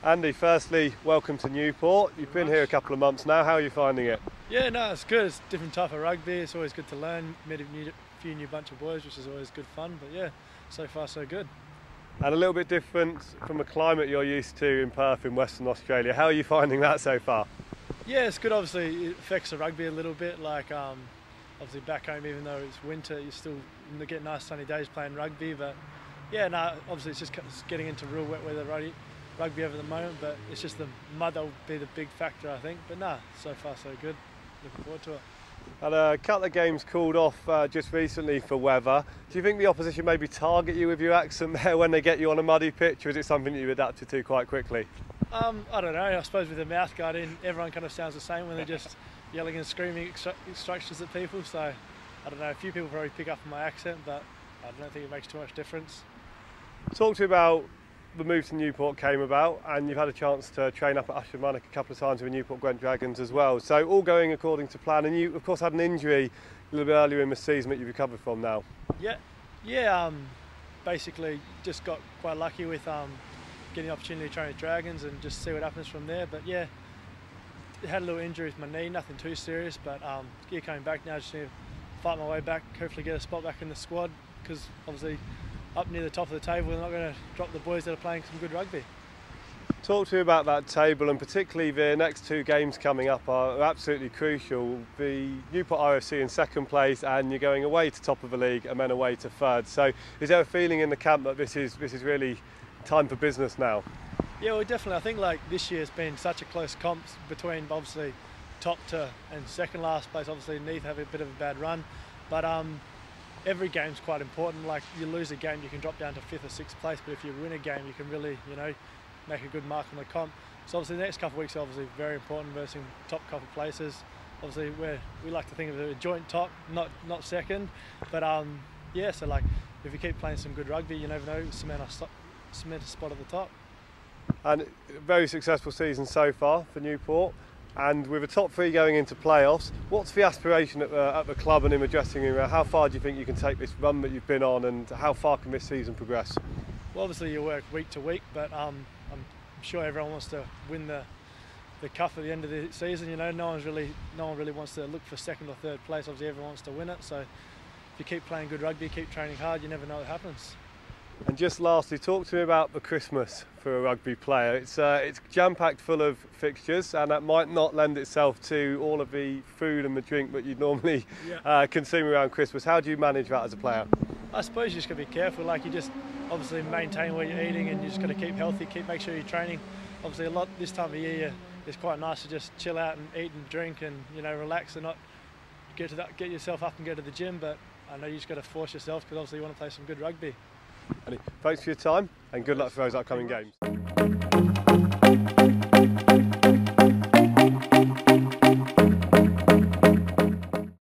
Andy, firstly, welcome to Newport. You've been here a couple of months now. How are you finding it? Yeah, no, it's good. It's a different type of rugby. It's always good to learn. Met a few new bunch of boys, which is always good fun. But yeah, so far so good. And a little bit different from the climate you're used to in Perth in Western Australia. How are you finding that so far? Yeah, it's good. Obviously, it affects the rugby a little bit. Like, obviously back home, even though it's winter, you still get nice sunny days playing rugby. But yeah, no, obviously it's just getting into real wet weather rugby over the moment. But it's just the mud that'll be the big factor, I think. But nah, so far so good. Looking forward to it. And a couple of games called off just recently for weather. Do you think the opposition maybe target you with your accent there when they get you on a muddy pitch, or is it something that you adapted to quite quickly? I don't know. I suppose with the mouth guard in, everyone kind of sounds the same when they're just yelling and screaming instructions at people. So I don't know. A few people probably pick up on my accent, but I don't think it makes too much difference. Talk to me about the move to Newport came about, and you've had a chance to train up at Ashamanuck a couple of times with Newport Gwent Dragons as well. So all going according to plan, and you of course had an injury a little bit earlier in the season that you've recovered from now. Yeah. Basically just got quite lucky with getting the opportunity to train with Dragons and just see what happens from there. But yeah, had a little injury with my knee, nothing too serious, but yeah, coming back now, just need to fight my way back, hopefully get a spot back in the squad, because obviously up near the top of the table, we're not going to drop the boys that are playing some good rugby. Talk to me about that table, and particularly the next two games coming up are absolutely crucial. The Newport RFC in second place, and you're going away to top of the league and then away to third. So is there a feeling in the camp that this is really time for business now? Yeah, well, definitely. I think like this year's been such a close comp between obviously top to and second last place. Obviously Neath have a bit of a bad run, but every game's quite important. Like, you lose a game, you can drop down to 5th or 6th place, but if you win a game, you can really, make a good mark on the comp. So obviously the next couple of weeks are obviously very important versus top couple of places. Obviously we like to think of it as a joint top, not second. But yeah, so like if you keep playing some good rugby, you never know, cement a spot at the top. And a very successful season so far for Newport. And with the top three going into playoffs, what's the aspiration at the club and in the dressing room? How far do you think you can take this run that you've been on, and how far can this season progress? Well, obviously you work week to week, but I'm sure everyone wants to win the cup at the end of the season. No one really wants to look for second or third place. Obviously everyone wants to win it. So if you keep playing good rugby, keep training hard, you never know what happens. And just lastly, talk to me about the Christmas for a rugby player. It's jam-packed full of fixtures, and that might not lend itself to all of the food and the drink that you'd normally consume around Christmas. How do you manage that as a player? I suppose you just got to be careful. Like, you just obviously maintain what you're eating, and you just got to keep healthy, make sure you're training. Obviously a lot this time of year, it's quite nice to just chill out and eat and drink and relax and not get yourself up and go to the gym. But I know you just got to force yourself, because obviously you want to play some good rugby. Andy, thanks for your time, and good luck for those upcoming games.